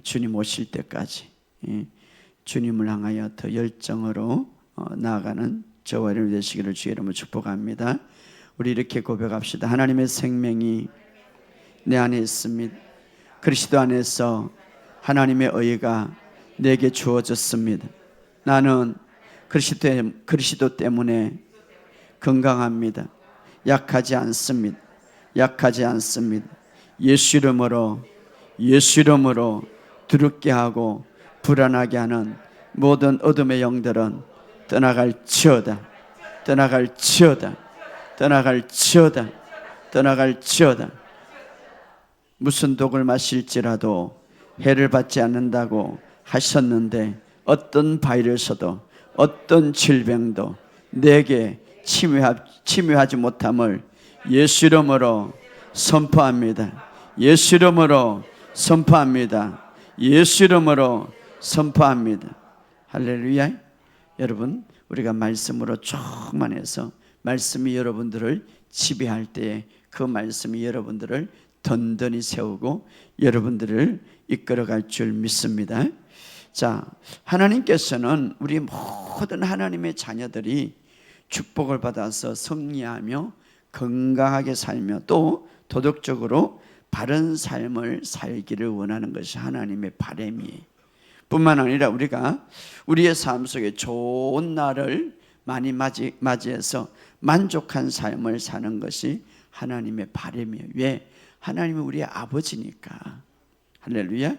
주님 오실 때까지 주님을 향하여 더 열정으로 나아가는 저와 여러분 되시기를 주의 이름으로 축복합니다. 우리 이렇게 고백합시다. 하나님의 생명이 내 안에 있습니다. 그리스도 안에서 하나님의 의가 내게 주어졌습니다. 나는 그리스도 때문에 건강합니다. 약하지 않습니다. 예수 이름으로 두렵게 하고 불안하게 하는 모든 어둠의 영들은 떠나갈지어다. 무슨 독을 마실지라도 해를 받지 않는다고 하셨는데 어떤 바이러스도 어떤 질병도 내게 침입하지 못함을 예수 이름으로 선포합니다. 예수 이름으로 선포합니다. 할렐루야. 여러분, 우리가 말씀으로 충만해서 말씀이 여러분들을 지배할 때에 그 말씀이 여러분들을 든든히 세우고 여러분들을 이끌어갈 줄 믿습니다. 자, 하나님께서는 우리 모든 하나님의 자녀들이 축복을 받아서 승리하며 건강하게 살며 또 도덕적으로 바른 삶을 살기를 원하는 것이 하나님의 바람이에요. 뿐만 아니라 우리가 우리의 삶 속에 좋은 날을 많이 맞이해서 만족한 삶을 사는 것이 하나님의 바람이에요. 왜? 하나님은 우리의 아버지니까. 할렐루야.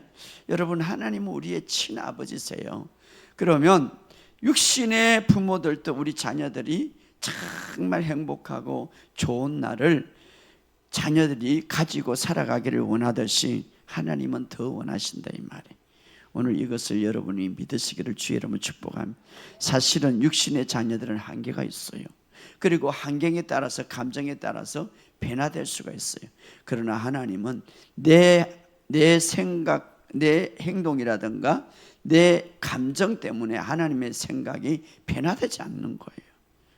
여러분, 하나님은 우리의 친아버지세요. 그러면 육신의 부모들도 우리 자녀들이 정말 행복하고 좋은 날을 자녀들이 가지고 살아가기를 원하듯이 하나님은 더 원하신다 이 말이에요. 오늘 이것을 여러분이 믿으시기를 주의 이름으로 축복합니다. 사실은 육신의 자녀들은 한계가 있어요. 그리고 환경에 따라서 감정에 따라서 변화될 수가 있어요. 그러나 하나님은 내 생각, 내 행동이라든가 내 감정 때문에 하나님의 생각이 변화되지 않는 거예요.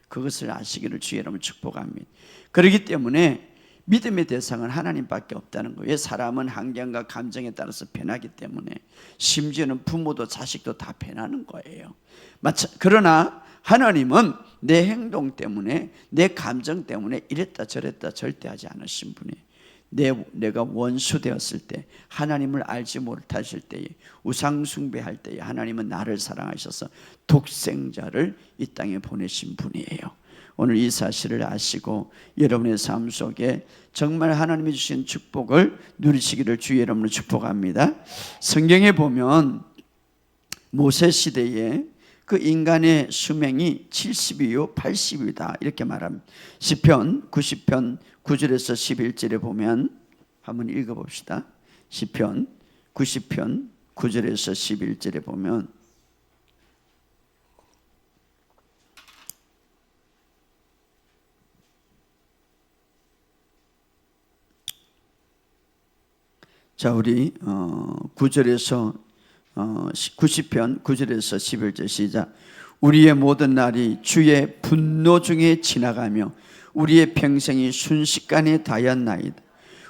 그것을 아시기를 주의 이름으로 축복합니다. 그렇기 때문에 믿음의 대상은 하나님밖에 없다는 거예요. 사람은 환경과 감정에 따라서 변하기 때문에 심지어는 부모도 자식도 다 변하는 거예요. 그러나 하나님은 내 행동 때문에 내 감정 때문에 이랬다 저랬다 절대 하지 않으신 분이에요. 내가 원수 되었을 때, 하나님을 알지 못하실 때에, 우상 숭배할 때에 하나님은 나를 사랑하셔서 독생자를 이 땅에 보내신 분이에요. 오늘 이 사실을 아시고 여러분의 삶 속에 정말 하나님이 주신 축복을 누리시기를 주의 이름으로 축복합니다. 성경에 보면 모세 시대에 그 인간의 수명이 70이요 80이다 이렇게 말합니다. 시편 90편 9절에서 11절에 보면 한번 읽어봅시다. 시편 90편 9절에서 11절에 보면 자, 우리 9절에서 90편 9절에서 11절 시작. 우리의 모든 날이 주의 분노 중에 지나가며 우리의 평생이 순식간에 다였나이다.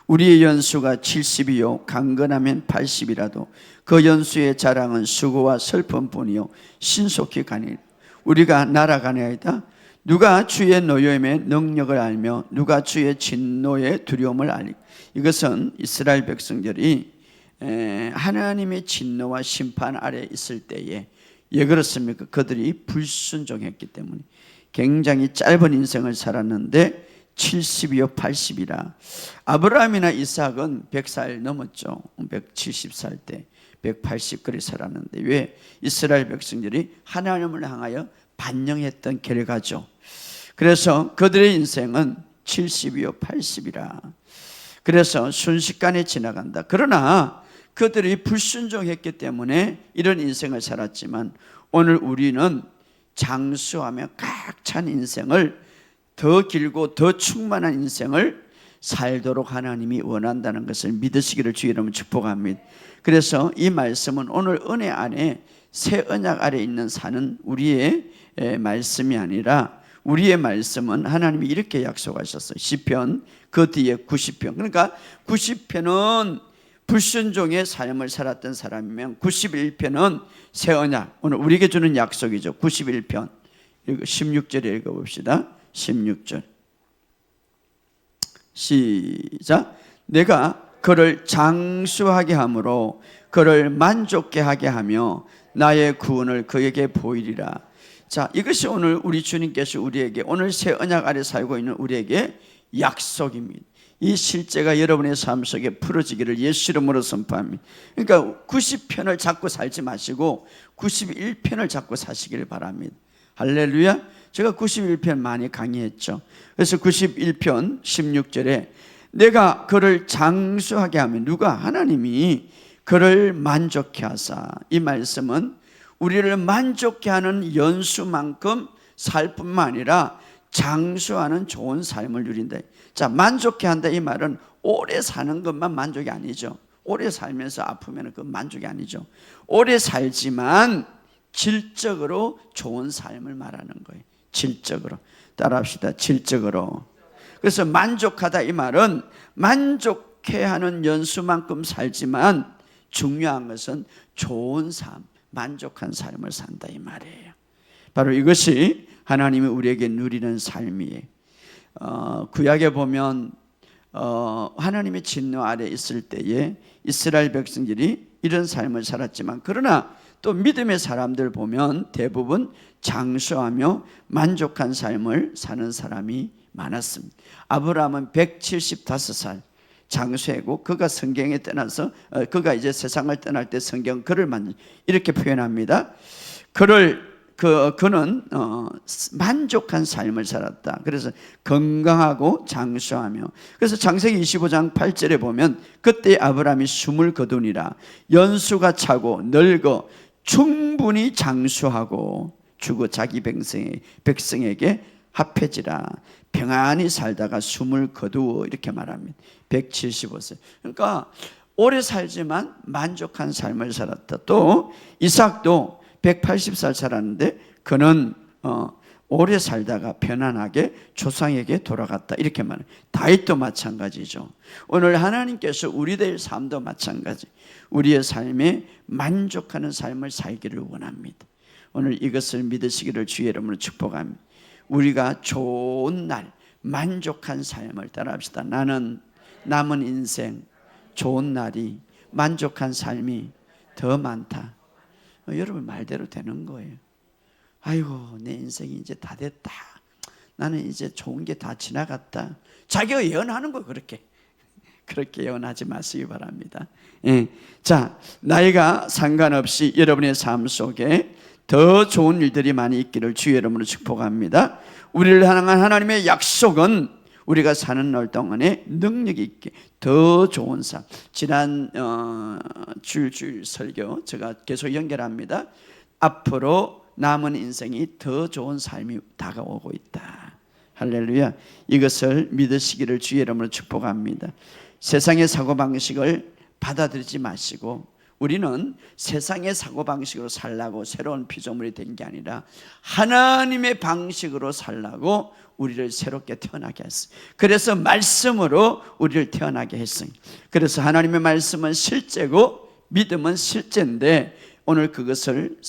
우리의 연수가 70이요 강건하면 80이라도 그 연수의 자랑은 수고와 슬픔뿐이요 신속히 가니라. 우리가 날아가나이다. 누가 주의 노여움의 능력을 알며 누가 주의 진노의 두려움을 알리. 이것은 이스라엘 백성들이 하나님의 진노와 심판 아래 있을 때에 왜 그렇습니까? 그들이 불순종했기 때문에 굉장히 짧은 인생을 살았는데 70이요 80이라. 아브라함이나 이삭은 100살 넘었죠. 170살 때 180그리 살았는데 왜? 이스라엘 백성들이 하나님을 향하여 반영했던 결과죠. 그래서 그들의 인생은 70이요 80이라. 그래서 순식간에 지나간다. 그러나 그들이 불순종했기 때문에 이런 인생을 살았지만 오늘 우리는 장수하며 꽉 찬 인생을, 더 길고 더 충만한 인생을 살도록 하나님이 원한다는 것을 믿으시기를 주의 이름으로 축복합니다. 그래서 이 말씀은 오늘 은혜 안에 새 언약 아래 있는 사는 우리의 말씀이 아니라 우리의 말씀은 하나님이 이렇게 약속하셨어요. 시편 그 뒤에 90편. 그러니까 90편은 불순종의 삶을 살았던 사람이면 91편은 새 언약, 오늘 우리에게 주는 약속이죠. 91편 16절에 읽어봅시다. 16절 시작. 내가 그를 장수하게 함으로 그를 만족케 하게 하며 나의 구원을 그에게 보이리라. 자, 이것이 오늘 우리 주님께서 우리에게, 오늘 새 언약 아래 살고 있는 우리에게 약속입니다. 이 실제가 여러분의 삶 속에 풀어지기를 예수 이름으로 선포합니다. 그러니까 90편을 잡고 살지 마시고 91편을 잡고 사시길 바랍니다. 할렐루야. 제가 91편 많이 강의했죠. 그래서 91편 16절에 내가 그를 장수하게 하면, 누가? 하나님이 그를 만족케 하사. 이 말씀은 우리를 만족케 하는 연수만큼 살 뿐만 아니라 장수하는 좋은 삶을 누린다. 자, 만족케 한다 이 말은 오래 사는 것만 만족이 아니죠. 오래 살면서 아프면 그건 만족이 아니죠. 오래 살지만 질적으로 좋은 삶을 말하는 거예요. 질적으로. 따라합시다. 질적으로. 그래서 만족하다 이 말은 만족해 하는 연수만큼 살지만 중요한 것은 좋은 삶, 만족한 삶을 산다 이 말이에요. 바로 이것이 하나님이 우리에게 누리는 삶이에요. 구약에 보면 하나님의 진노 아래 있을 때에 이스라엘 백성들이 이런 삶을 살았지만, 그러나 또 믿음의 사람들 보면 대부분 장수하며 만족한 삶을 사는 사람이 많았습니다. 아브라함은 175살 장수하고 그가 성경에 떠나서 그가 이제 세상을 떠날 때 성경 그를 이렇게 표현합니다. 그는 만족한 삶을 살았다. 그래서 건강하고 장수하며, 그래서 창세기 25장 8절에 보면 그때 아브라함이 숨을 거두니라. 연수가 차고 늙어 충분히 장수하고 주고 자기 백성에게 합해지라. 평안히 살다가 숨을 거두어, 이렇게 말합니다. 175세. 그러니까 오래 살지만 만족한 삶을 살았다. 또 이삭도 180살 살았는데 그는 오래 살다가 편안하게 조상에게 돌아갔다, 이렇게 말해요. 다윗도 마찬가지죠. 오늘 하나님께서 우리들 삶도 마찬가지, 우리의 삶에 만족하는 삶을 살기를 원합니다. 오늘 이것을 믿으시기를 주의 이름으로 축복합니다. 우리가 좋은 날 만족한 삶을 따라합시다. 나는 남은 인생 좋은 날이, 만족한 삶이 더 많다. 여러분 말대로 되는 거예요. 아이고, 내 인생이 이제 다 됐다, 나는 이제 좋은 게 다 지나갔다. 자기가 예언하는 거 그렇게 예언하지 마시기 바랍니다. 예. 자, 나이가 상관없이 여러분의 삶 속에 더 좋은 일들이 많이 있기를 주의 이름으로 축복합니다. 우리를 향한 하나님의 약속은 우리가 사는 날 동안에 능력이 있게 더 좋은 삶. 지난 주일 설교 제가 계속 연결합니다. 앞으로 남은 인생이 더 좋은 삶이 다가오고 있다. 할렐루야. 이것을 믿으시기를 주의 이름으로 축복합니다. 세상의 사고방식을 받아들이지 마시고, 우리는 세상의 사고방식으로 살라고 새로운 피조물이 된 게 아니라 하나님의 방식으로 살라고 우리를 새롭게 태어나게 했어요. 그래서 말씀으로 우리를 태어나게 했어요. 그래서 하나님의 말씀은 실제고 믿음은 실제인데, 오늘 그것을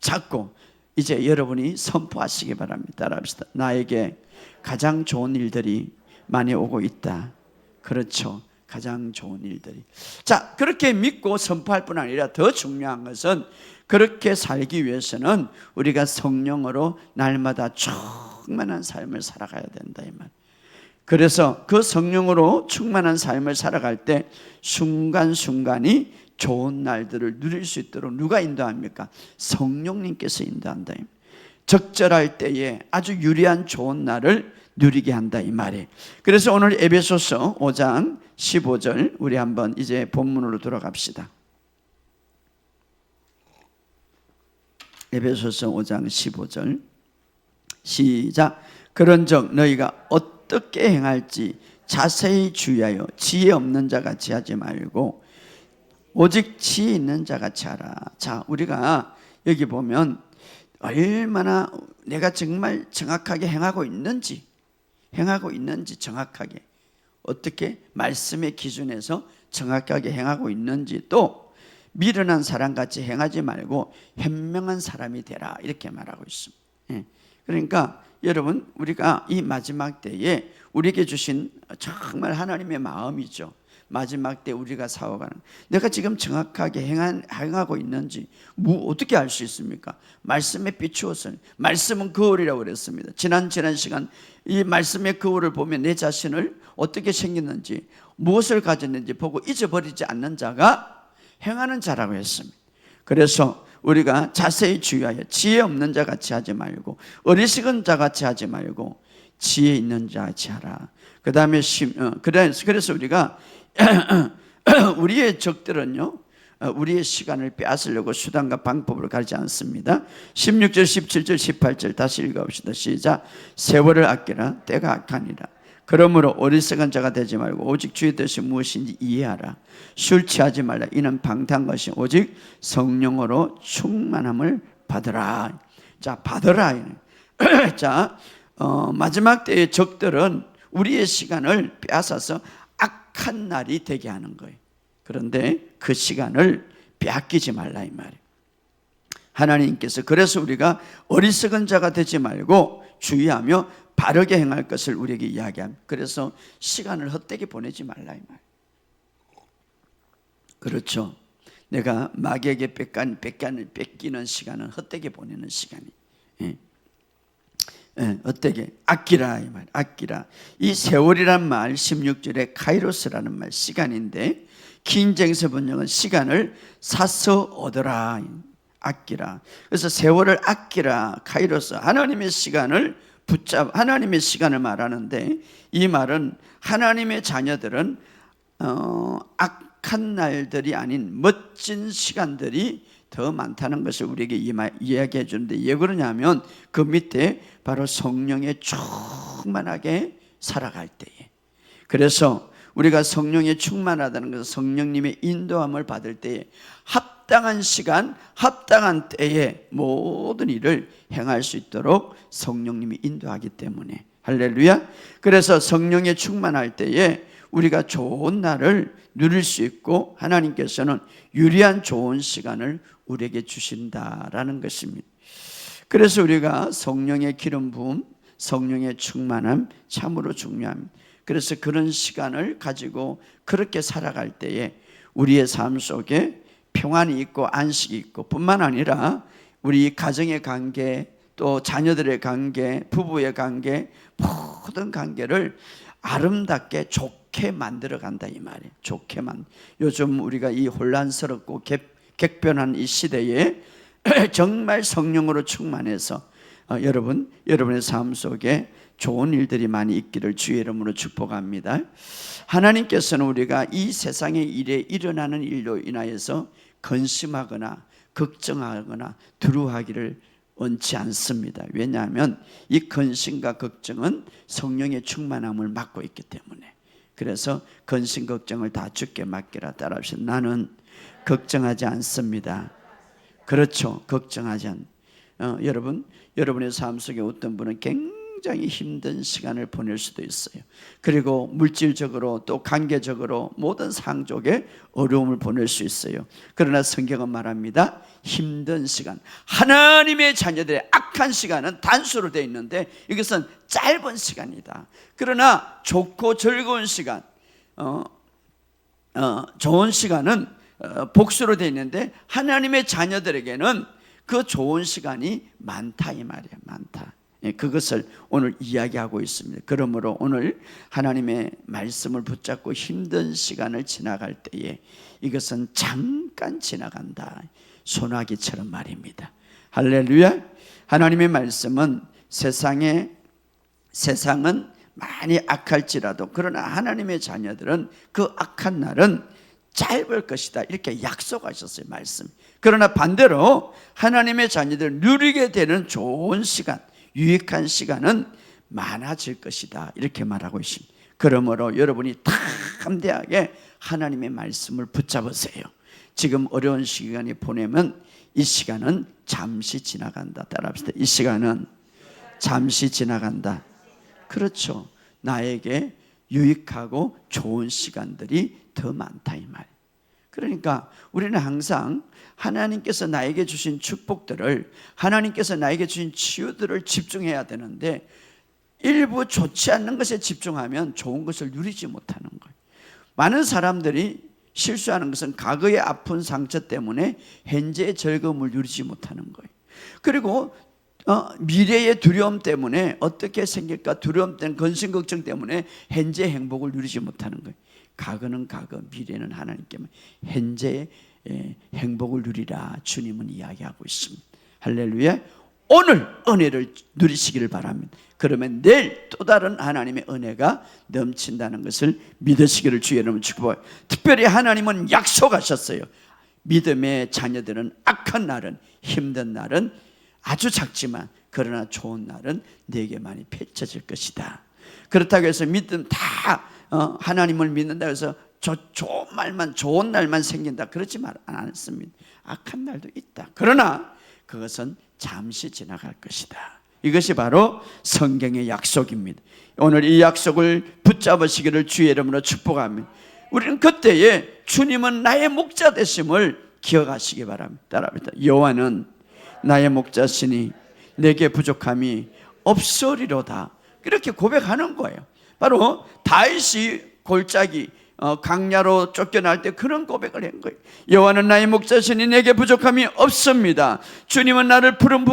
잡고 이제 여러분이 선포하시기 바랍니다. 따라합시다. 나에게 가장 좋은 일들이 많이 오고 있다. 그렇죠. 가장 좋은 일들이. 자, 그렇게 믿고 선포할 뿐 아니라 더 중요한 것은 그렇게 살기 위해서는 우리가 성령으로 날마다 충만한 삶을 살아가야 된다 이 말. 그래서 그 성령으로 충만한 삶을 살아갈 때 순간순간이 좋은 날들을 누릴 수 있도록 누가 인도합니까? 성령님께서 인도한다. 적절할 때에 아주 유리한 좋은 날을 누리게 한다 이 말이에요. 그래서 오늘 에베소서 5장 15절 우리 한번 이제 본문으로 돌아갑시다. 에베소서 5장 15절 시작. 그런즉 너희가 어떻게 행할지 자세히 주의하여 지혜 없는 자같이 하지 말고 오직 지혜 있는 자같이 하라. 자, 우리가 여기 보면 얼마나 내가 정말 정확하게 행하고 있는지 정확하게 어떻게 말씀의 기준에서 정확하게 행하고 있는지, 또 미련한 사람같이 행하지 말고 현명한 사람이 되라 이렇게 말하고 있습니다. 그러니까 여러분, 우리가 이 마지막 때에 우리에게 주신 정말 하나님의 마음이죠. 마지막 때 우리가 살아가는, 내가 지금 정확하게 행하고 있는지 어떻게 알 수 있습니까? 말씀에 비추어서, 말씀은 거울이라고 그랬습니다. 지난 시간 이 말씀의 거울을 보면 내 자신을 어떻게 생겼는지, 무엇을 가졌는지 보고 잊어버리지 않는 자가 행하는 자라고 했습니다. 그래서 우리가 자세히 주의하여 지혜 없는 자 같이 하지 말고 어리석은 자 같이 하지 말고 지혜 있는 자 같이 하라. 그 다음에 그래서 우리가 우리의 적들은요, 우리의 시간을 빼앗으려고 수단과 방법을 가리지 않습니다. 16절, 17절, 18절 다시 읽어봅시다. 시작. 세월을 아끼라. 때가 악하니라. 그러므로 어리석은 자가 되지 말고 오직 주의 뜻이 무엇인지 이해하라. 술 취하지 말라. 이는 방탕한 것이 오직 성령으로 충만함을 받으라. 자, 받으라. 자, 마지막 때의 적들은 우리의 시간을 빼앗아서 악한 날이 되게 하는 거예요. 그런데 그 시간을 빼앗기지 말라 이 말이에요. 하나님께서 그래서 우리가 어리석은 자가 되지 말고 주의하며 바르게 행할 것을 우리에게 이야기합니다. 그래서 시간을 헛되게 보내지 말라 이 말이에요. 그렇죠. 내가 마귀에게 뺏기는 시간은 헛되게 보내는 시간이. 헛되게 아끼라 이 말. 아끼라. 이 세월이란 말 16절에 카이로스라는 말, 시간인데 긴쟁서 번역은 시간을 사서 얻어라. 아끼라. 그래서 세월을 아끼라. 카이로스. 하나님의 시간을 하나님의 시간을 말하는데, 이 말은 하나님의 자녀들은 악한 날들이 아닌 멋진 시간들이 더 많다는 것을 우리에게 이야기해 주는데, 왜 그러냐면 그 밑에 바로 성령에 충만하게 살아갈 때에, 그래서 우리가 성령에 충만하다는 것은 성령님의 인도함을 받을 때에 합당한 시간, 합당한 때에 모든 일을 행할 수 있도록 성령님이 인도하기 때문에, 할렐루야. 그래서 성령에 충만할 때에 우리가 좋은 날을 누릴 수 있고 하나님께서는 유리한 좋은 시간을 우리에게 주신다라는 것입니다. 그래서 우리가 성령의 기름 부음, 성령의 충만함 참으로 중요합니다. 그래서 그런 시간을 가지고 그렇게 살아갈 때에 우리의 삶 속에 평안이 있고 안식이 있고, 뿐만 아니라 우리 가정의 관계, 또 자녀들의 관계, 부부의 관계, 모든 관계를 아름답게 좋게 만들어 간다 이 말이에요. 좋게만. 요즘 우리가 이 혼란스럽고 격변한 이 시대에 정말 성령으로 충만해서 여러분의 삶 속에 좋은 일들이 많이 있기를 주의 이름으로 축복합니다. 하나님께서는 우리가 이 세상의 일에 일어나는 일로 인하여서 근심하거나 걱정하거나 두려워하기를 원치 않습니다. 왜냐하면 이 근심과 걱정은 성령의 충만함을 막고 있기 때문에. 그래서 근심 걱정을 다 주께 맡기라. 따라합시다. 나는 걱정하지 않습니다. 그렇죠. 걱정하지 않. 여러분의 삶 속에 어떤 분은 굉장히 힘든 시간을 보낼 수도 있어요. 그리고 물질적으로 또 관계적으로 모든 상족에 어려움을 보낼 수 있어요. 그러나 성경은 말합니다. 힘든 시간, 하나님의 자녀들의 악한 시간은 단수로 되어 있는데 이것은 짧은 시간이다. 그러나 좋고 즐거운 시간, 좋은 시간은 복수로 되어 있는데 하나님의 자녀들에게는 그 좋은 시간이 많다 이 말이에요. 많다. 그것을 오늘 이야기하고 있습니다. 그러므로 오늘 하나님의 말씀을 붙잡고 힘든 시간을 지나갈 때에 이것은 잠깐 지나간다. 소나기처럼 말입니다. 할렐루야. 하나님의 말씀은 세상은 많이 악할지라도, 그러나 하나님의 자녀들은 그 악한 날은 짧을 것이다 이렇게 약속하셨어요. 말씀. 그러나 반대로 하나님의 자녀들 누리게 되는 좋은 시간, 유익한 시간은 많아질 것이다 이렇게 말하고 있습니다. 그러므로 여러분이 담대하게 하나님의 말씀을 붙잡으세요. 지금 어려운 시간이 보내면 이 시간은 잠시 지나간다. 따라합시다. 이 시간은 잠시 지나간다. 그렇죠. 나에게 유익하고 좋은 시간들이 더 많다 이 말. 그러니까 우리는 항상 하나님께서 나에게 주신 축복들을, 하나님께서 나에게 주신 치유들을 집중해야 되는데 일부 좋지 않는 것에 집중하면 좋은 것을 누리지 못하는 거예요. 많은 사람들이 실수하는 것은 과거의 아픈 상처 때문에 현재의 즐거움을 누리지 못하는 거예요. 그리고 미래의 두려움 때문에 어떻게 생길까 두려움 때문에 근심 걱정 때문에 현재의 행복을 누리지 못하는 거예요. 과거는 과거, 미래는 하나님께만, 현재의 행복을 누리라 주님은 이야기하고 있습니다. 할렐루야. 오늘 은혜를 누리시기를 바랍니다. 그러면 내일 또 다른 하나님의 은혜가 넘친다는 것을 믿으시기를 주의 이름으로 축복해요. 특별히 하나님은 약속하셨어요. 믿음의 자녀들은 악한 날은, 힘든 날은 아주 작지만 그러나 좋은 날은 내게 많이 펼쳐질 것이다. 그렇다고 해서 믿음 다 하나님을 믿는다 해서 좋은 말만, 좋은 날만 생긴다 그러지 않습니다. 악한 날도 있다. 그러나 그것은 잠시 지나갈 것이다. 이것이 바로 성경의 약속입니다. 오늘 이 약속을 붙잡으시기를 주의 이름으로 축복합니다. 우리는 그때에 주님은 나의 목자 되심을 기억하시기 바랍니다. 따라합니다. 여호와는 나의 목자시니 내게 부족함이 없으리로다. 이렇게 고백하는 거예요. 바로 다윗이 골짜기 강야로 쫓겨날 때 그런 고백을 한 거예요. 여호와는 나의 목자시니 내게 부족함이 없습니다. 주님은 나를 푸른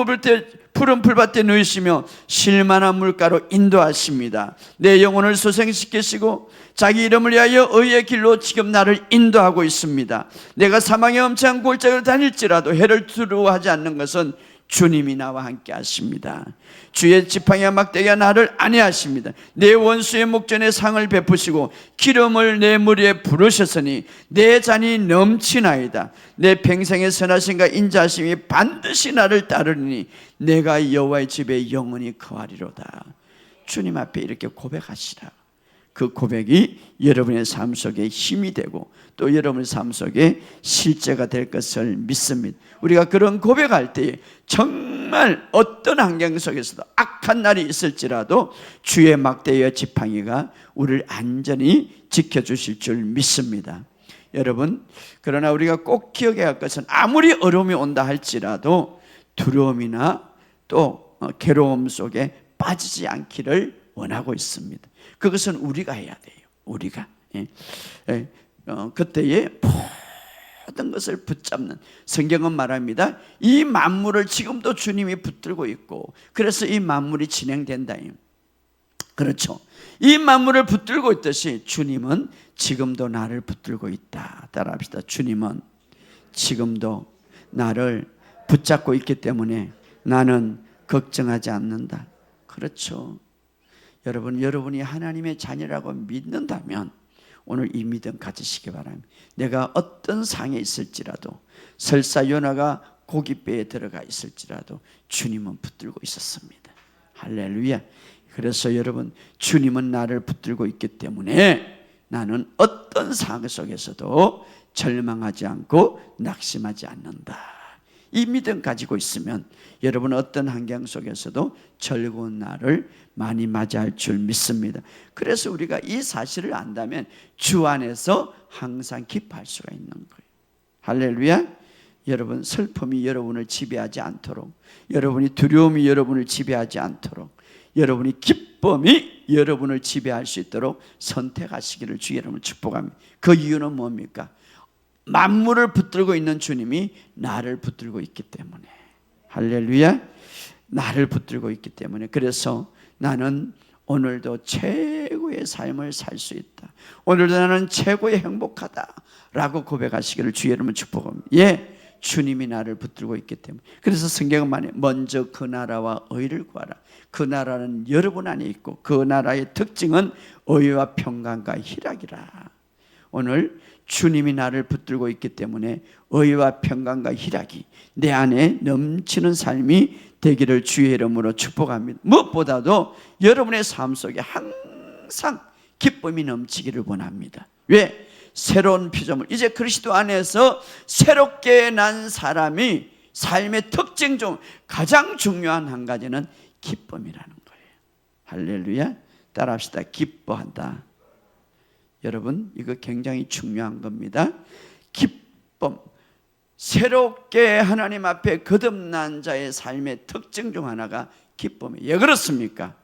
풀밭에 누이시며 쉴만한 물가로 인도하십니다. 내 영혼을 소생시키시고 자기 이름을 위하여 의의 길로 지금 나를 인도하고 있습니다. 내가 사망의 엄청난 골짜기를 다닐지라도 해를 두려워하지 않는 것은 주님이 나와 함께 하십니다. 주의 지팡이와 막대기가 나를 안위하십니다. 내 원수의 목전에 상을 베푸시고 기름을 내 머리에 부르셨으니 내 잔이 넘치나이다. 내 평생의 선하심과 인자하심이 반드시 나를 따르니 내가 여호와의 집에 영원히 거하리로다. 주님 앞에 이렇게 고백하시라. 그 고백이 여러분의 삶 속에 힘이 되고 또 여러분의 삶 속에 실제가 될 것을 믿습니다. 우리가 그런 고백할 때 정말 어떤 환경 속에서도 악한 날이 있을지라도 주의 막대기와 지팡이가 우리를 안전히 지켜주실 줄 믿습니다. 여러분, 그러나 우리가 꼭 기억해야 할 것은 아무리 어려움이 온다 할지라도 두려움이나 또 괴로움 속에 빠지지 않기를 원하고 있습니다. 그것은 우리가 해야 돼요. 우리가 그때에 모든 것을 붙잡는, 성경은 말합니다. 이 만물을 지금도 주님이 붙들고 있고 그래서 이 만물이 진행된다. 그렇죠. 이 만물을 붙들고 있듯이 주님은 지금도 나를 붙들고 있다. 따라합시다. 주님은 지금도 나를 붙잡고 있기 때문에 나는 걱정하지 않는다. 그렇죠. 여러분, 여러분이 하나님의 자녀라고 믿는다면 오늘 이 믿음 가지시기 바랍니다. 내가 어떤 상에 있을지라도, 설사 요나가 고깃배에 들어가 있을지라도 주님은 붙들고 있었습니다. 할렐루야. 그래서 여러분, 주님은 나를 붙들고 있기 때문에 나는 어떤 상황 속에서도 절망하지 않고 낙심하지 않는다. 이 믿음 가지고 있으면 여러분 어떤 환경 속에서도 즐거운 날을 많이 맞이할 줄 믿습니다. 그래서 우리가 이 사실을 안다면 주 안에서 항상 기뻐할 수가 있는 거예요. 할렐루야. 여러분, 슬픔이 여러분을 지배하지 않도록, 여러분이 두려움이 여러분을 지배하지 않도록, 여러분이 기쁨이 여러분을 지배할 수 있도록 선택하시기를 주의 이름으로 축복합니다. 그 이유는 뭡니까? 만물을 붙들고 있는 주님이 나를 붙들고 있기 때문에. 할렐루야. 나를 붙들고 있기 때문에. 그래서 나는 오늘도 최고의 삶을 살 수 있다. 오늘도 나는 최고의 행복하다라고 고백하시기를 주의 이름으로 축복합니다. 주님이 나를 붙들고 있기 때문에. 그래서 성경은 말해 먼저 그 나라와 의를 구하라. 그 나라는 여러분 안에 있고 그 나라의 특징은 의와 평강과 희락이라. 오늘 주님이 나를 붙들고 있기 때문에 의와 평강과 희락이 내 안에 넘치는 삶이 되기를 주의 이름으로 축복합니다. 무엇보다도 여러분의 삶 속에 항상 기쁨이 넘치기를 원합니다. 왜? 새로운 피조물, 이제 그리스도 안에서 새롭게 난 사람이 삶의 특징 중 가장 중요한 한 가지는 기쁨이라는 거예요. 할렐루야. 따라합시다. 기뻐한다. 여러분, 이거 굉장히 중요한 겁니다. 기쁨, 새롭게 하나님 앞에 거듭난 자의 삶의 특징 중 하나가 기쁨이에요. 왜 그렇습니까?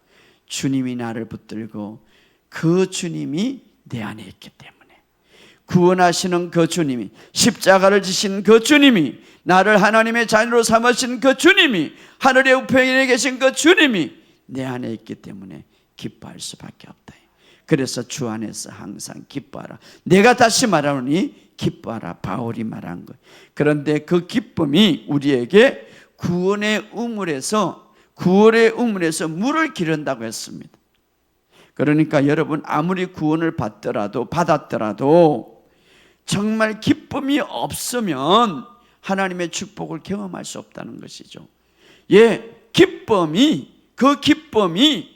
주님이 나를 붙들고 그 주님이 내 안에 있기 때문에, 구원하시는 그 주님이, 십자가를 지신 그 주님이, 나를 하나님의 자녀로 삼으신 그 주님이, 하늘의 우편에 계신 그 주님이 내 안에 있기 때문에 기뻐할 수밖에 없다. 그래서 주 안에서 항상 기뻐하라. 내가 다시 말하노니 기뻐하라. 바울이 말한 것. 그런데 그 기쁨이 우리에게 구원의 우물에서 물을 기른다고 했습니다. 그러니까 여러분, 아무리 구원을 받았더라도 정말 기쁨이 없으면 하나님의 축복을 경험할 수 없다는 것이죠. 그 기쁨이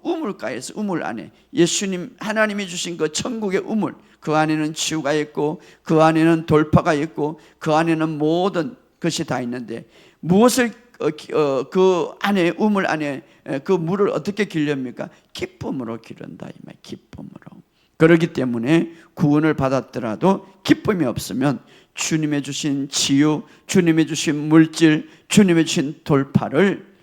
우물가에서, 우물 안에, 예수님 하나님이 주신 그 천국의 우물, 그 안에는 치유가 있고, 그 안에는 돌파가 있고, 그 안에는 모든 것이 다 있는데, 무엇을 그 안에, 우물 안에 그 물을 어떻게 기릅니까? 기쁨으로 기른다, 이 말. 기쁨으로. 그렇기 때문에 구원을 받았더라도 기쁨이 없으면 주님의 주신 치유, 주님의 주신 물질, 주님의 주신 돌파를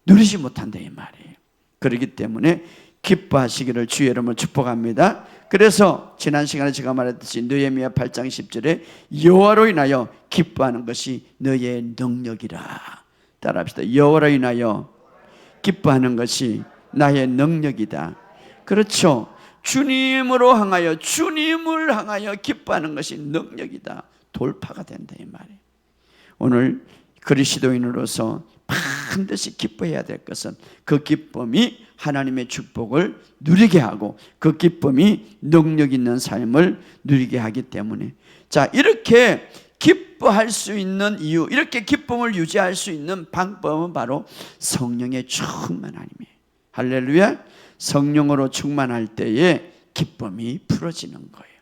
누리지 못한다, 이 말이에요. 그렇기 때문에 기뻐하시기를 주의 이름으로 축복합니다. 그래서 지난 시간에 제가 말했듯이 느헤미야 8장 10절에 여호와로 인하여 기뻐하는 것이 너의 능력이라. 따라합시다. 여호와로 인하여 기뻐하는 것이 나의 능력이다. 그렇죠. 주님을 향하여 기뻐하는 것이 능력이다. 돌파가 된다, 이 말이에요. 오늘 그리스도인으로서 반드시 기뻐해야 될 것은 그 기쁨이 하나님의 축복을 누리게 하고 그 기쁨이 능력 있는 삶을 누리게 하기 때문에, 자, 이렇게 기뻐할 수 있는 이유, 이렇게 기쁨을 유지할 수 있는 방법은 바로 성령의 충만함이에요. 할렐루야. 성령으로 충만할 때에 기쁨이 풀어지는 거예요.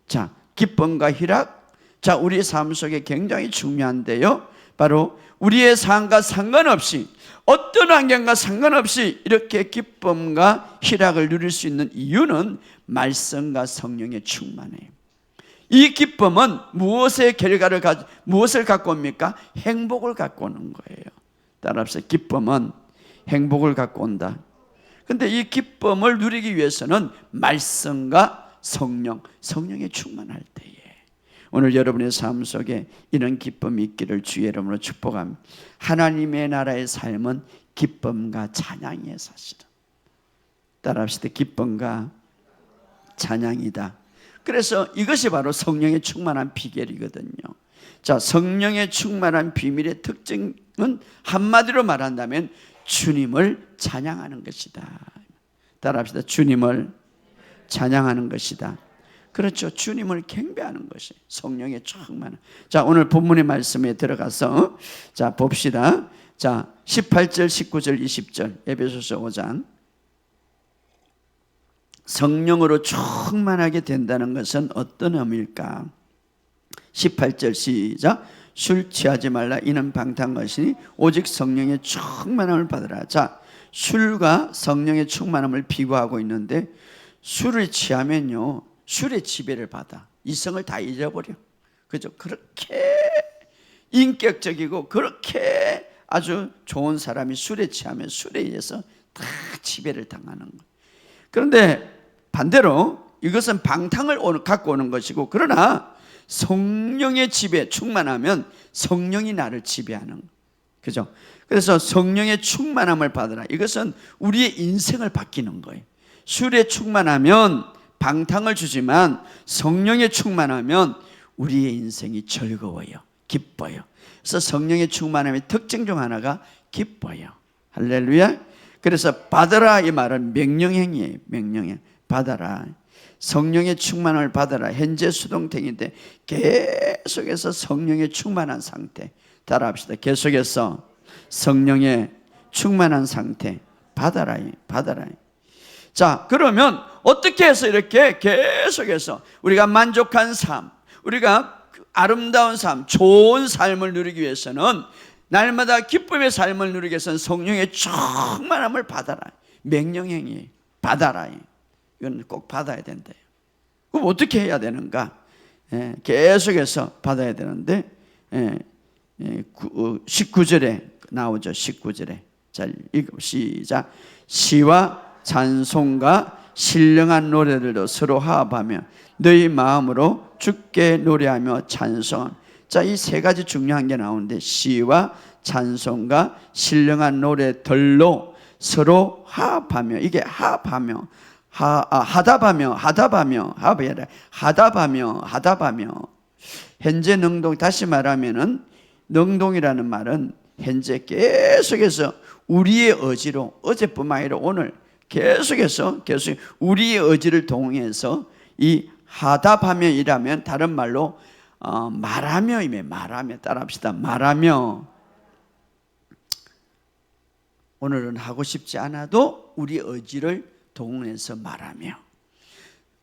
자, 기쁨과 희락, 자, 우리 삶 속에 굉장히 중요한데요, 바로 우리의 삶과 상관없이, 어떤 환경과 상관없이 이렇게 기쁨과 희락을 누릴 수 있는 이유는 말씀과 성령의 충만해요. 이 기쁨은 무엇을 갖고 옵니까? 행복을 갖고 오는 거예요. 따라서 기쁨은 행복을 갖고 온다. 근데 이 기쁨을 누리기 위해서는 말씀과 성령의 충만할 때에, 오늘 여러분의 삶 속에 이런 기쁨이 있기를 주의 이름으로 축복합니다. 하나님의 나라의 삶은 기쁨과 찬양이에요, 사실은. 따라합시다. 기쁨과 찬양이다. 그래서 이것이 바로 성령의 충만한 비결이거든요. 자, 성령의 충만한 비밀의 특징은 한마디로 말한다면 주님을 찬양하는 것이다. 따라합시다. 주님을 찬양하는 것이다. 그렇죠. 주님을 경배하는 것이 성령의 충만한. 자, 오늘 본문의 말씀에 들어가서 자, 봅시다. 자, 18절, 19절, 20절, 에베소서 5장. 성령으로 충만하게 된다는 것은 어떤 의미일까? 18절 시작. 술 취하지 말라. 이는 방탕한 것이니 오직 성령의 충만함을 받으라. 자, 술과 성령의 충만함을 비교하고 있는데, 술을 취하면요, 술의 지배를 받아 이성을 다 잃어버려. 그죠? 그렇게 인격적이고 그렇게 아주 좋은 사람이 술에 취하면 술에 의해서 다 지배를 당하는 거예요. 그런데 반대로 이것은 방탕을 갖고 오는 것이고, 그러나 성령의 지배, 충만하면 성령이 나를 지배하는 거예요. 그죠? 그래서 성령의 충만함을 받으라. 이것은 우리의 인생을 바뀌는 거예요. 술에 충만하면 방탕을 주지만 성령에 충만하면 우리의 인생이 즐거워요. 기뻐요. 그래서 성령의 충만함의 특징 중 하나가 기뻐요. 할렐루야. 그래서 받아라, 이 말은 명령행위예요. 명령행. 받아라. 성령의 충만함을 받아라. 현재 수동태인데 계속해서 성령의 충만한 상태. 따라합시다. 계속해서 성령의 충만한 상태. 받아라. 받아라. 자, 그러면 어떻게 해서 이렇게 계속해서 우리가 만족한 삶, 우리가 아름다운 삶, 좋은 삶을 누리기 위해서는, 날마다 기쁨의 삶을 누리기 위해서는 성령의 충만함을 받아라. 명령행위 받아라. 이건 꼭 받아야 된다. 그럼 어떻게 해야 되는가? 계속해서 받아야 되는데 19절에 나오죠. 19절에 잘 읽어 시작. 시와 찬송과 신령한 노래들도 서로 화합하며 너희 마음으로 주께 노래하며 찬송. 자, 이 세 가지 중요한 게 나오는데 시와 찬송과 신령한 노래들로 서로 화합하며, 이게 화합하며 하답하며 현재 능동, 다시 말하면은 능동이라는 말은 현재 계속해서 우리의 의지로, 어제뿐만 아니라 오늘 계속 우리의 의지를 동해서 이 하답하며 이라면 다른 말로 말하며이며, 말하며 따라합시다. 말하며. 오늘은 하고 싶지 않아도 우리 의지를 동원해서 말하며,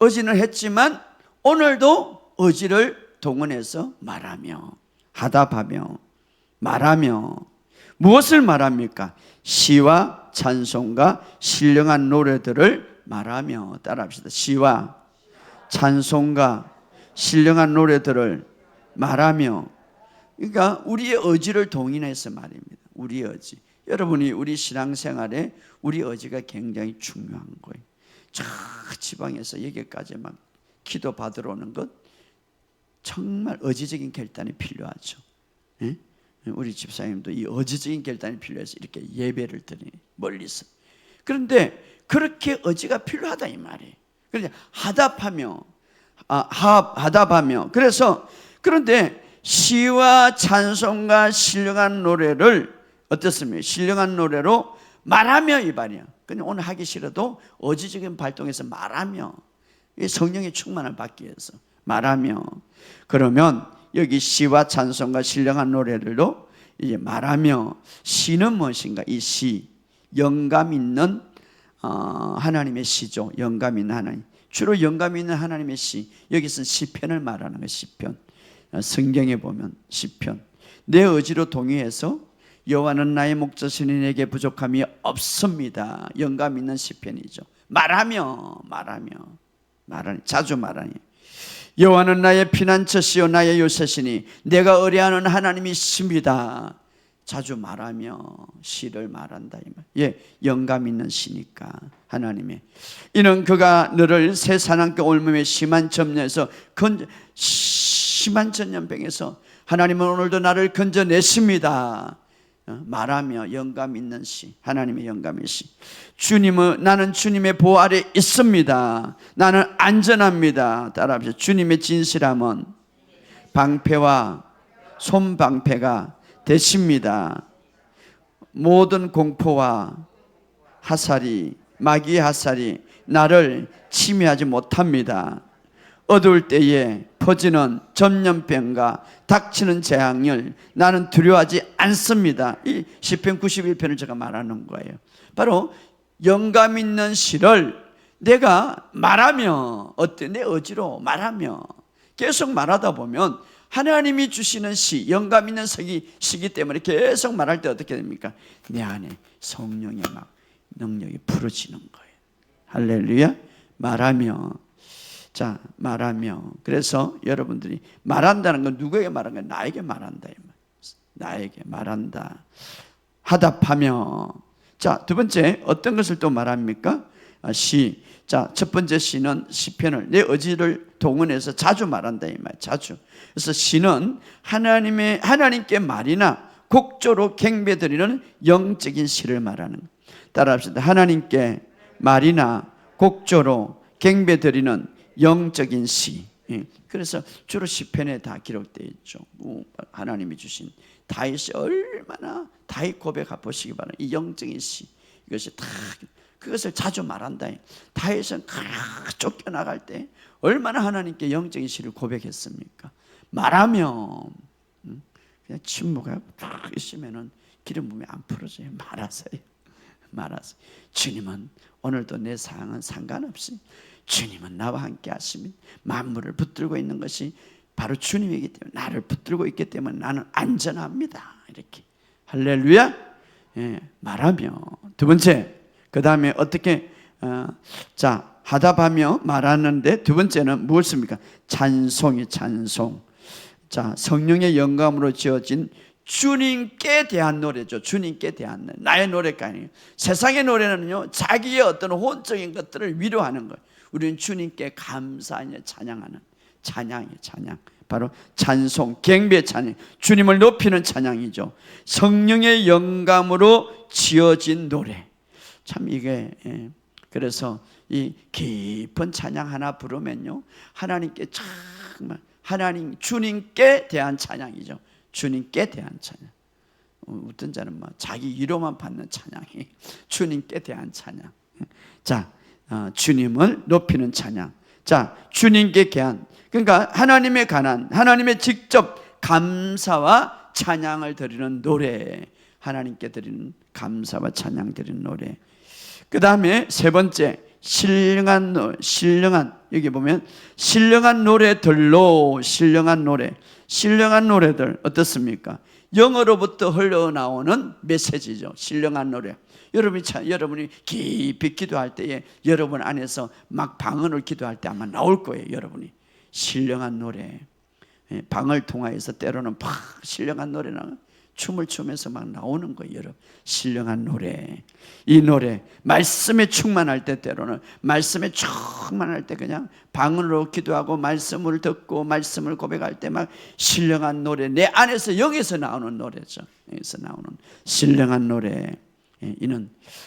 의지는 했지만 오늘도 의지를 동원해서 말하며, 하답하며, 말하며. 무엇을 말합니까? 시와 찬송과 신령한 노래들을 말하며. 따라합시다. 시와 찬송과 신령한 노래들을 말하며. 그러니까 우리의 의지를 동원해서 말입니다. 우리의 의지. 여러분이 우리 신앙생활에 우리 의지가 굉장히 중요한 거예요. 저 지방에서 여기까지 막 기도 받으러 오는 것 정말 의지적인 결단이 필요하죠. 예? 우리 집사님도 이 의지적인 결단이 필요해서 이렇게 예배를 드리 멀리서. 그런데 그렇게 의지가 필요하다 이 말이에요. 그런데 하답하며 그래서 그런데 시와 찬송과 신령한 노래를 어떻습니까? 신령한 노래로 말하며 이 말이야. 근데 오늘 하기 싫어도 의지적인 발동에서 말하며, 성령의 충만을 받기 위해서 말하며. 그러면 여기 시와 찬송과 신령한 노래들도 이제 말하며. 시는 무엇인가? 이 시, 영감 있는 하나님의 시죠. 영감 있는 하나님. 주로 영감 있는 하나님의 시. 여기서는 시편을 말하는 거예요. 시편. 성경에 보면 시편. 내 의지로 동의해서 여호와는 나의 목자시니 내게 부족함이 없습니다. 영감 있는 시편이죠. 말하며 자주 말하니. 여호와는 나의 피난처시요 나의 요새시니 내가 의뢰하는 하나님이십니다. 자주 말하며 시를 말한다 이 말. 예, 영감 있는 시니까 하나님의. 이는 그가 너를 새 사나움과 올몸의 심한 점녀에서 심한 전염병에서 하나님은 오늘도 나를 건져내십니다. 말하며 영감 있는 시, 하나님의 영감의 시. 주님은, 나는 주님의 보호 아래 있습니다. 나는 안전합니다. 따라합시다. 주님의 진실함은 방패와 손방패가 되십니다. 모든 공포와 화살이, 마귀의 화살이 나를 침해하지 못합니다. 어두울 때에 퍼지는 전염병과 닥치는 재앙을 나는 두려워하지 않습니다. 이 시편 91편을 제가 말하는 거예요. 바로 영감 있는 시를 내가 말하며, 내 의지로 말하며 계속 말하다 보면 하나님이 주시는 시, 영감 있는 시기 때문에 계속 말할 때 어떻게 됩니까? 내 안에 성령의 막 능력이 풀어지는 거예요. 할렐루야. 말하며. 자, 말하며. 그래서 여러분들이 말한다는 건 누구에게 말하는 거야? 나에게 말한다. 나에게 말한다. 하답하며. 자, 두 번째 어떤 것을 또 말합니까? 시. 자, 첫 번째 시는 시편을 내 의지를 동원해서 자주 말한다 이 말. 자주. 그래서 시는 하나님께 말이나 곡조로 경배드리는 영적인 시를 말하는. 따라합시다. 하나님께 말이나 곡조로 경배드리는 영적인 시. 그래서 주로 시편에 다 기록되어 있죠. 하나님이 주신 다윗이 얼마나 다윗 고백해 보시기 바랍니다. 이 영적인 시, 이것이 다 그것을 자주 말한다. 다윗은 쫓겨나갈 때 얼마나 하나님께 영적인 시를 고백했습니까? 말하며. 그냥 침묵하고 딱 있으면은 기름 부음이 안 풀어져요. 말하세요. 주님은 오늘도 내 상황은 상관없이 주님은 나와 함께 하시면 만물을 붙들고 있는 것이 바로 주님이기 때문에, 나를 붙들고 있기 때문에 나는 안전합니다. 이렇게. 할렐루야. 말하며. 두 번째, 그 다음에 어떻게 자, 하답하며 말하는데, 두 번째는 무엇입니까? 찬송이 찬송. 자, 성령의 영감으로 지어진 주님께 대한 노래죠. 주님께 대한 노래. 나의 노래가 아니에요. 세상의 노래는요, 자기의 어떤 혼적인 것들을 위로하는 거예요. 우리는 주님께 감사하며 찬양하는 찬양이에요. 찬양. 바로 찬송, 경배 찬양, 주님을 높이는 찬양이죠. 성령의 영감으로 지어진 노래. 참 이게 그래서 이 깊은 찬양 하나 부르면요, 하나님께 정말 주님께 대한 찬양이죠. 주님께 대한 찬양. 어떤 자는 막 자기 위로만 받는 찬양이 주님께 대한 찬양. 자, 주님을 높이는 찬양. 자, 주님께 대한, 그러니까 하나님에 관한, 하나님의 직접 감사와 찬양을 드리는 노래. 하나님께 드리는 감사와 찬양 드리는 노래. 그 다음에 세 번째, 신령한 여기 보면 신령한 노래들로, 신령한 노래들 어떻습니까? 영어로부터 흘러나오는 메시지죠. 신령한 노래. 여러분이 깊이 기도할 때에 여러분 안에서 막 방언을 기도할 때 아마 나올 거예요. 여러분이 신령한 노래, 방을 통하여서 때로는 팍 신령한 노래는 춤을 추면서 막 나오는 거예요. 여러분, 신령한 노래. 이 노래 말씀에 충만할 때, 때로는 말씀에 충만할 때 그냥 방언으로 기도하고 말씀을 듣고 말씀을 고백할 때 막 신령한 노래, 내 안에서 영에서 나오는 노래죠. 영에서 나오는 신령한 노래.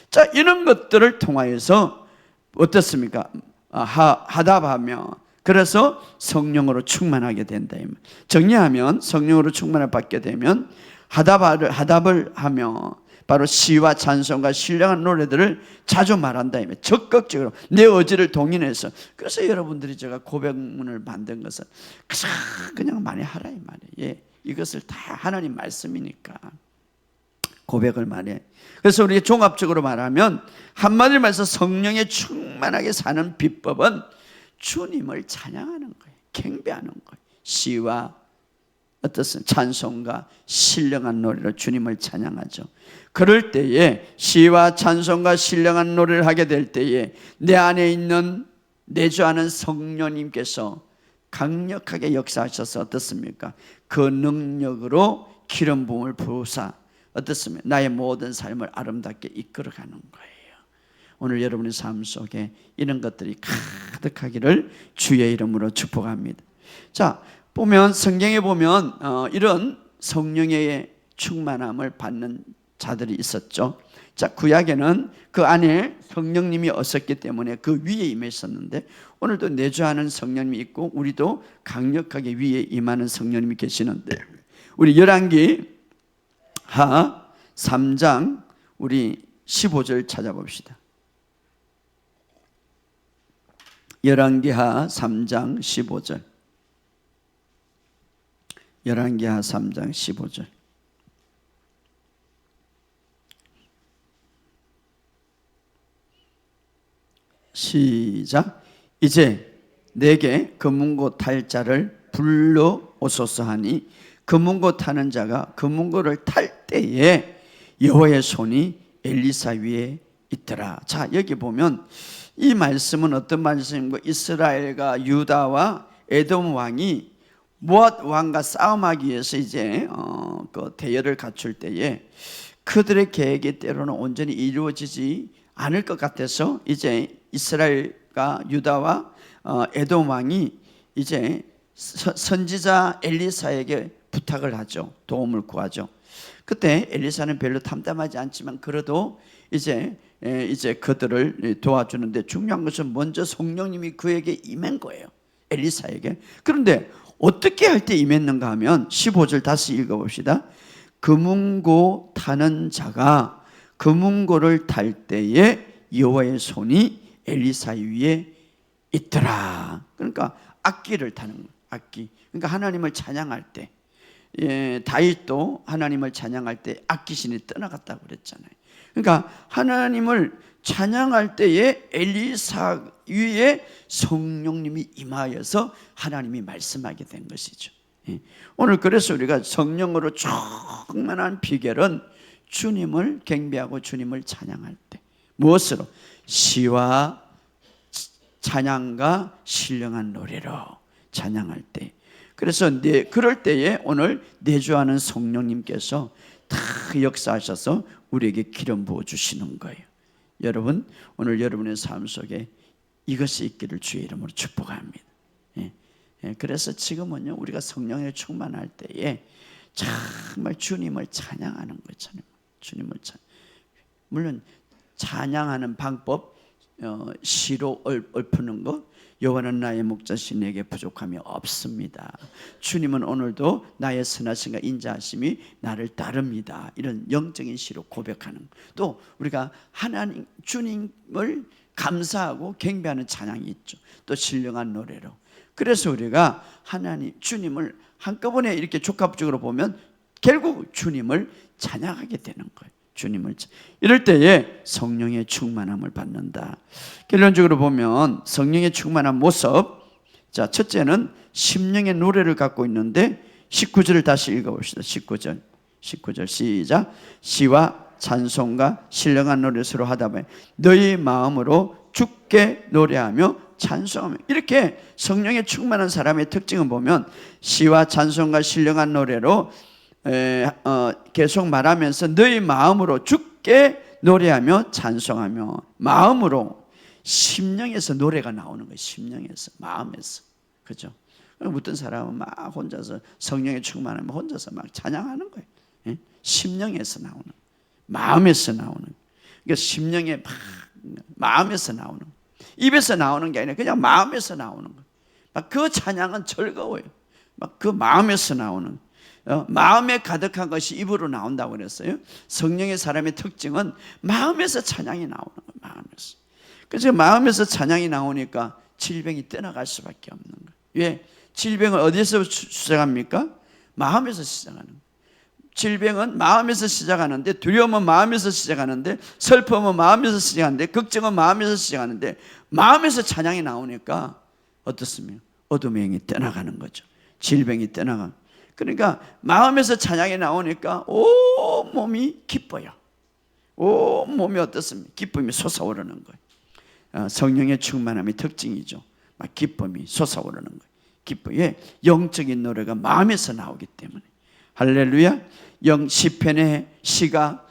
자, 이런 것들을 통하여서 어떻습니까? 하답하며, 그래서 성령으로 충만하게 된다. 정리하면 성령으로 충만을 받게 되면 하답을 하며 바로 시와 찬송과 신령한 노래들을 자주 말한다. 적극적으로 내 의지를 동인해서. 그래서 여러분들이 제가 고백문을 만든 것은 그냥 많이 하라 이 말이에요. 이것을 다 하나님 말씀이니까 고백을 많이 해. 그래서 우리 종합적으로 말하면 한마디로 말해서 성령에 충만하게 사는 비법은 주님을 찬양하는 거예요. 경배하는 거예요. 시와 어떻습니까? 찬송과 신령한 노래로 주님을 찬양하죠. 그럴 때에 시와 찬송과 신령한 노래를 하게 될 때에 내 안에 있는 내주하는 성령님께서 강력하게 역사하셔서 어떻습니까? 그 능력으로 기름 부음을 부으사 어떻습니까? 나의 모든 삶을 아름답게 이끌어가는 거예요. 오늘 여러분의 삶 속에 이런 것들이 가득하기를 주의 이름으로 축복합니다. 자, 보면 성경에 보면 이런 성령의 충만함을 받는 자들이 있었죠. 자, 구약에는 그 안에 성령님이 없었기 때문에 그 위에 임했었는데 오늘도 내주하는 성령님이 있고 우리도 강력하게 위에 임하는 성령님이 계시는데, 우리 열왕기 하 3장 우리 15절 찾아봅시다. 열왕기하 3장 15절. 열왕기하 3장 15절. 시작. 이제 내게 금문고 탈 자를 불러오소서 하니 금문고 타는 자가 금문고를 탈 때에 여호와의 손이 엘리사 위에 있더라. 자, 여기 보면 이 말씀은 어떤 말씀인가? 이스라엘과 유다와 에돔 왕이 모압 왕과 싸움하기 위해서 이제 그 대열을 갖출 때에 그들의 계획이 때로는 온전히 이루어지지 않을 것 같아서 이제 이스라엘과 유다와 에돔 왕이 이제 선지자 엘리사에게 부탁을 하죠. 도움을 구하죠. 그때 엘리사는 별로 탐담하지 않지만 그래도 이제 그들을 도와주는데 중요한 것은 먼저 성령님이 그에게 임한 거예요. 엘리사에게. 그런데 어떻게 할 때 임했는가 하면 15절 다시 읽어봅시다. 금문고 타는 자가 금문고를 탈 때에 여호와의 손이 엘리사 위에 있더라. 그러니까 악기를 타는 거예요. 악기. 그러니까 하나님을 찬양할 때, 다윗도 하나님을 찬양할 때 악기신이 떠나갔다고 그랬잖아요. 그러니까 하나님을 찬양할 때에 엘리사 위에 성령님이 임하여서 하나님이 말씀하게 된 것이죠. 오늘 그래서 우리가 성령으로 충만한 비결은 주님을 경배하고 주님을 찬양할 때 무엇으로? 시와 찬양과 신령한 노래로 찬양할 때, 그래서 그럴 때에 오늘 내주하는 성령님께서 다 역사하셔서 우리에게 기름 부어 주시는 거예요. 여러분, 오늘 여러분의 삶 속에 이것이 있기를 주의 이름으로 축복합니다. 그래서 지금은요, 우리가 성령에 충만할 때에 정말 주님을 찬양하는 거예요. 주님을 물론 찬양하는 방법, 시로 읊는 거, 여호와는 나의 목자시 내게 부족함이 없습니다. 주님은 오늘도 나의 선하심과 인자하심이 나를 따릅니다. 이런 영적인 시로 고백하는, 또 우리가 하나님 주님을 감사하고 경배하는 찬양이 있죠. 또 신령한 노래로. 그래서 우리가 하나님 주님을 한꺼번에 이렇게 종합적으로 보면 결국 주님을 찬양하게 되는 거예요. 주님을 이럴 때에 성령의 충만함을 받는다. 결론적으로 보면 성령의 충만한 모습, 자, 첫째는 심령의 노래를 갖고 있는데 19절을 다시 읽어봅시다. 19절 시작. 시와 찬송과 신령한 노래를 서로 하다 보니 너희 마음으로 주께 노래하며 찬송하며. 이렇게 성령의 충만한 사람의 특징을 보면 시와 찬송과 신령한 노래로 계속 말하면서 너희 마음으로 주께 노래하며 찬송하며. 마음으로, 심령에서 노래가 나오는 거예요. 심령에서, 마음에서. 그죠? 어떤 사람은 막 혼자서 성령에 충만하면 혼자서 막 찬양하는 거예요. 심령에서 나오는, 마음에서 나오는. 그러니까 심령에 막 마음에서 나오는, 입에서 나오는 게 아니라 그냥 마음에서 나오는 거예요. 막 그 찬양은 즐거워요. 막 그 마음에서 나오는, 마음에 가득한 것이 입으로 나온다고 그랬어요. 성령의 사람의 특징은 마음에서 찬양이 나오는 거예요. 마음에서. 그래서 마음에서 찬양이 나오니까 질병이 떠나갈 수밖에 없는 거예요. 왜? 질병은 어디서 시작합니까? 마음에서 시작하는 거예요. 질병은 마음에서 시작하는데, 두려움은 마음에서 시작하는데, 슬픔은 마음에서 시작하는데, 걱정은 마음에서 시작하는데, 마음에서 찬양이 나오니까 어떻습니까? 어둠의 영이 떠나가는 거죠. 질병이 떠나가. 그러니까 마음에서 찬양이 나오니까 온 몸이 기뻐요. 온 몸이 어떻습니까? 기쁨이 솟아오르는 거예요. 성령의 충만함의 특징이죠. 막 기쁨이 솟아오르는 거예요. 기쁨의 영적인 노래가 마음에서 나오기 때문에. 할렐루야. 시편의 시가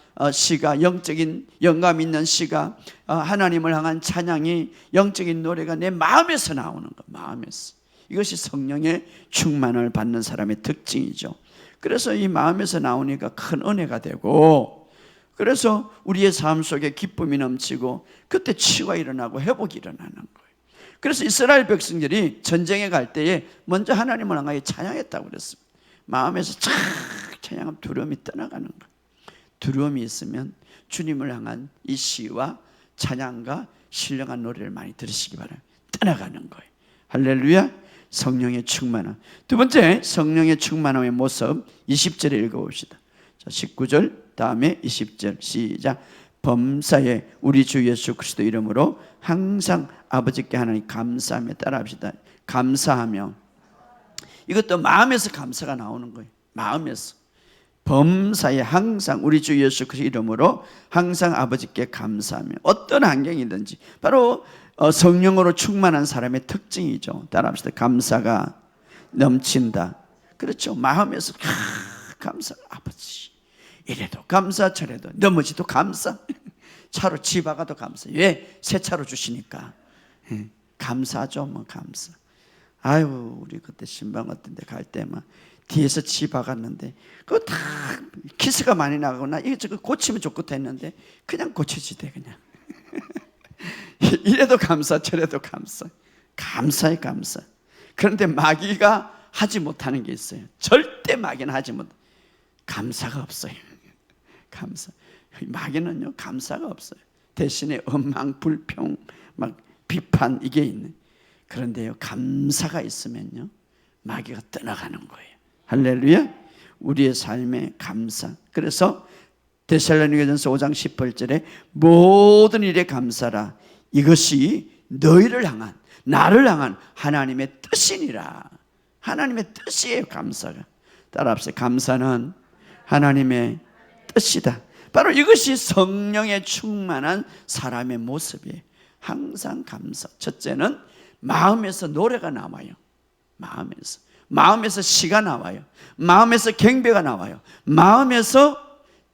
영적인 영감 있는 시가, 하나님을 향한 찬양이, 영적인 노래가 내 마음에서 나오는 거. 마음에서. 이것이 성령의 충만을 받는 사람의 특징이죠. 그래서 이 마음에서 나오니까 큰 은혜가 되고, 그래서 우리의 삶 속에 기쁨이 넘치고 그때 치유가 일어나고 회복이 일어나는 거예요. 그래서 이스라엘 백성들이 전쟁에 갈 때에 먼저 하나님을 향하여 찬양했다고 그랬습니다. 마음에서 착 찬양하면 두려움이 떠나가는 거예요. 두려움이 있으면 주님을 향한 이 시와 찬양과 신령한 노래를 많이 들으시기 바랍니다. 떠나가는 거예요. 할렐루야. 성령의 충만함. 두 번째, 성령의 충만함의 모습 20절에 읽어봅시다. 자, 19절 다음에 20절 시작. 범사에 우리 주 예수 그리스도 이름으로 항상 아버지께 하나님 감사하며, 따라합시다. 감사하며. 이것도 마음에서 감사가 나오는 거예요. 마음에서. 범사에 항상 우리 주 예수 그리스도 이름으로 항상 아버지께 감사하며. 어떤 환경이든지 바로 성령으로 충만한 사람의 특징이죠. 따라합시다. 감사가 넘친다. 그렇죠. 마음에서 감사. 아버지 이래도 감사, 저래도 넘어지도 감사, 차로 지박아도 감사. 왜? 새 차로 주시니까. 감사죠. 뭐 감사. 아유, 우리 그때 신방 같은 데 갈 때 막 뒤에서 지박았는데 그거 다 키스가 많이 나거나 이거 저거 고치면 좋겠다 했는데 그냥 고쳐지대 그냥. 이래도 감사, 저래도 감사. 감사에 감사. 그런데 마귀가 하지 못하는 게 있어요. 절대 마귀는 하지 못. 감사가 없어요. 감사. 마귀는요 감사가 없어요. 대신에 원망, 불평, 막 비판 이게 있는. 그런데요 감사가 있으면요 마귀가 떠나가는 거예요. 할렐루야. 우리의 삶에 감사. 그래서 데살로니가전서 5장 18절에 모든 일에 감사라. 이것이 너희를 향한, 나를 향한 하나님의 뜻이니라. 하나님의 뜻이에요. 감사가. 따라합시다. 감사는 하나님의 뜻이다. 바로 이것이 성령에 충만한 사람의 모습이에요. 항상 감사. 첫째는 마음에서 노래가 나와요. 마음에서 시가 나와요. 마음에서 경배가 나와요. 마음에서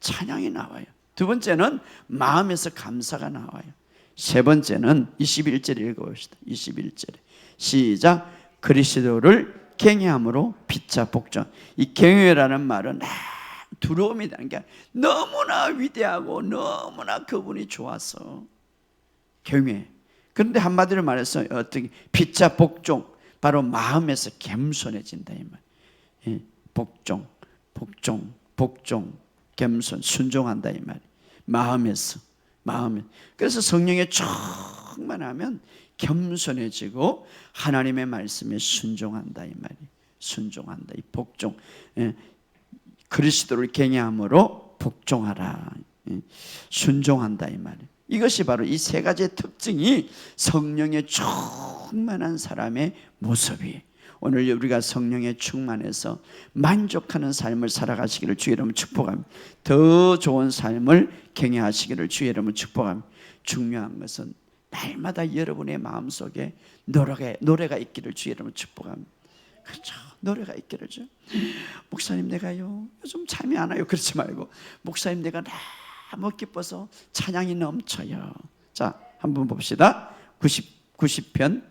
찬양이 나와요. 두 번째는 마음에서 감사가 나와요. 세 번째는 21절 읽어봅시다. 21절에 시작. 그리스도를 경외함으로 피차 복종. 이 경외라는 말은 두려움이라는 게 너무나 위대하고 너무나 그분이 좋아서 경외. 그런데 한마디로 말해서 어떻게 피차 복종, 바로 마음에서 겸손해진다 이 말. 복종, 겸손, 순종한다 이 말. 마음에. 그래서 성령에 충만하면 겸손해지고 하나님의 말씀에 순종한다 이 말이. 순종한다 이 복종. 그리스도를 경외함으로 복종하라. 순종한다 이 말이. 이것이 바로 이 세 가지의 특징이 성령에 충만한 사람의 모습이에요. 오늘 우리가 성령에 충만해서 만족하는 삶을 살아가시기를 주의 이름으로 축복합니다. 더 좋은 삶을 경외하시기를 주의 이름으로 축복합니다. 중요한 것은 날마다 여러분의 마음속에 노래가 있기를 주의 이름으로 축복합니다. 그렇죠. 노래가 있기를 주. 목사님 내가요 요즘 잠이 안 와요. 그렇지 말고 목사님 내가 너무 기뻐서 찬양이 넘쳐요. 자, 한번 봅시다. 90편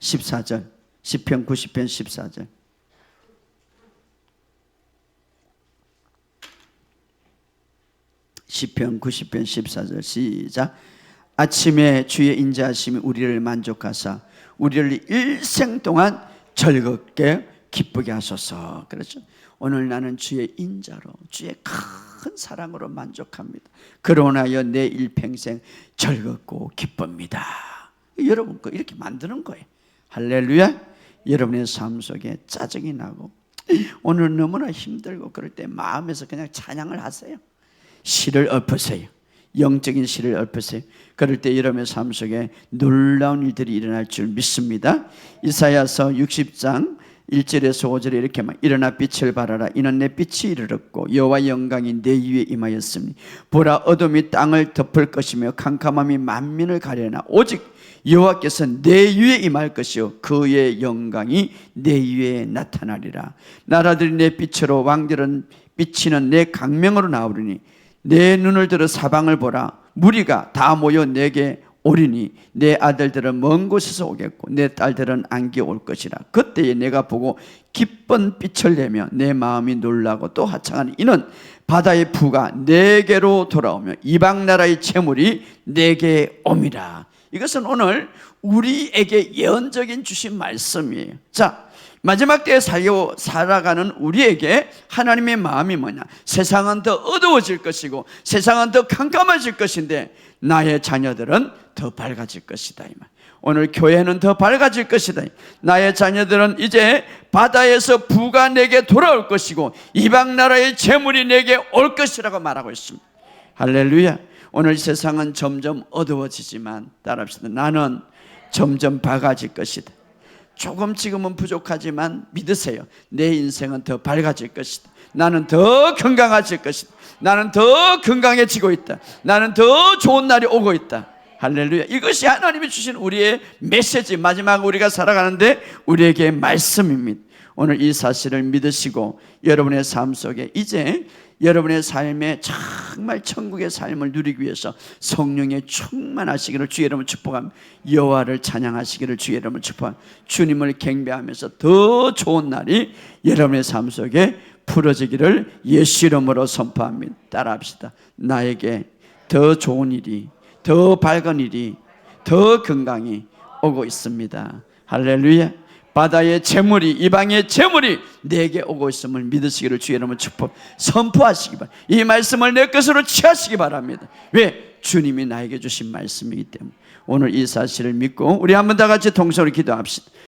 14절. 시편 90편 14절. 시편 90편 14절 시작. 아침에 주의 인자하심이 우리를 만족하사 우리를 일생 동안 즐겁게 기쁘게 하소서. 그렇죠. 오늘 나는 주의 인자로 주의 큰 사랑으로 만족합니다. 그러나여 내 일평생 즐겁고 기쁩니다. 여러분 거 이렇게 만드는 거예요. 할렐루야. 여러분의 삶 속에 짜증이 나고 오늘 너무나 힘들고 그럴 때 마음에서 그냥 찬양을 하세요. 시를 읊으세요. 영적인 시를 읊으세요. 그럴 때 여러분의 삶 속에 놀라운 일들이 일어날 줄 믿습니다. 이사야서 60장 1절에서 5절에 이렇게 막 일어나 빛을 발하라. 이는 내 빛이 이르렀고 여호와의 영광이 내 위에 임하였으니 보라 어둠이 땅을 덮을 것이며 캄캄함이 만민을 가려나 오직 여호와께서 내 위에 임할 것이요 그의 영광이 내 위에 나타나리라. 나라들이 내 빛으로 왕들은 비치는 내 강명으로 나오리니 내 눈을 들어 사방을 보라. 무리가 다 모여 내게 오리니 내 아들들은 먼 곳에서 오겠고 내 딸들은 안개 올 것이라. 그때에 내가 보고 기쁜 빛을 내며 내 마음이 놀라고 또 하창하니 이는 바다의 부가 내게로 돌아오며 이방 나라의 재물이 내게 옴이라. 이것은 오늘 우리에게 예언적인 주신 말씀이에요. 자, 마지막 때에 살아가는 우리에게 하나님의 마음이 뭐냐? 세상은 더 어두워질 것이고 세상은 더 캄캄해질 것인데 나의 자녀들은 더 밝아질 것이다 이 말. 오늘 교회는 더 밝아질 것이다. 나의 자녀들은 이제 바다에서 부가 내게 돌아올 것이고 이방 나라의 재물이 내게 올 것이라고 말하고 있습니다. 할렐루야. 오늘 세상은 점점 어두워지지만 따라합시다. 나는 점점 밝아질 것이다. 조금 지금은 부족하지만 믿으세요. 내 인생은 더 밝아질 것이다. 나는 더 건강해질 것이다. 나는 더 건강해지고 있다. 나는 더 좋은 날이 오고 있다. 할렐루야. 이것이 하나님이 주신 우리의 메시지, 마지막 우리가 살아가는데 우리에게 말씀입니다. 오늘 이 사실을 믿으시고 여러분의 삶 속에 이제 여러분의 삶에 정말 천국의 삶을 누리기 위해서 성령에 충만하시기를 주의 이름으로 축복합니다. 여호와를 찬양하시기를 주의 이름으로 축복합니다. 주님을 경배하면서 더 좋은 날이 여러분의 삶 속에 풀어지기를 예수 이름으로 선포합니다. 따라합시다. 나에게 더 좋은 일이, 더 밝은 일이, 더 건강이 오고 있습니다. 할렐루야. 바다의 재물이, 이방의 재물이 내게 오고 있음을 믿으시기를 주의 이름으로 선포하시기 바랍니다. 이 말씀을 내 것으로 취하시기 바랍니다. 왜? 주님이 나에게 주신 말씀이기 때문에. 오늘 이 사실을 믿고 우리 한번 다 같이 동성으로 기도합시다.